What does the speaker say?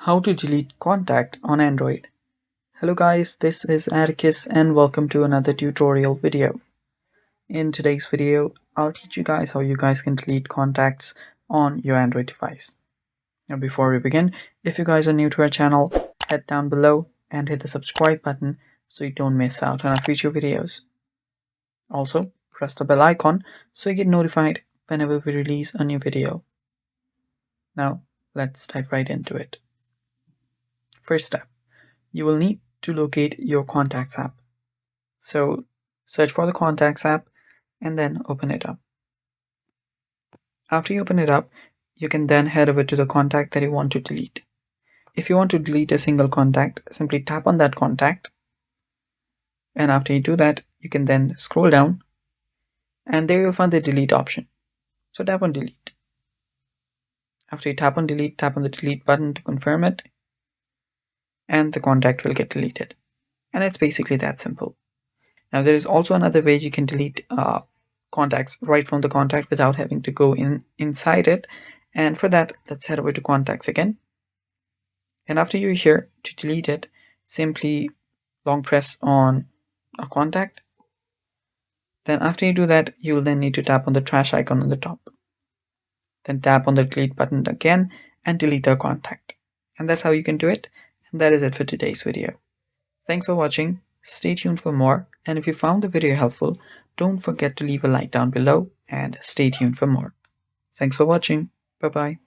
How to delete contact on Android. Hello guys, this is Atticus and welcome to another tutorial video. In today's video, I'll teach you guys how you guys can delete contacts on your Android device. Now before we begin, if you guys are new to our channel, head down below and hit the subscribe button so you don't miss out on our future videos. Also, press the bell icon so you get notified whenever we release a new video. Now, let's dive right into it. First step, you will need to locate your Contacts app. So search for the Contacts app and then open it up. After you open it up, you can then head over to the contact that you want to delete. If you want to delete a single contact, simply tap on that contact. And after you do that, you can then scroll down and there you'll find the delete option. So tap on delete. After you tap on delete, tap on the delete button to confirm it. And the contact will get deleted. And it's basically that simple. Now there is also another way you can delete contacts right from the contact without having to go inside it. And for that, let's head over to contacts again. And after you're here to delete it, simply long press on a contact. Then after you do that, you will then need to tap on the trash icon on the top. Then tap on the delete button again and delete the contact. And that's how you can do it. And that is it for today's video. Thanks for watching. Stay tuned for more. And if you found the video helpful, don't forget to leave a like down below and stay tuned for more. Thanks for watching. Bye-bye.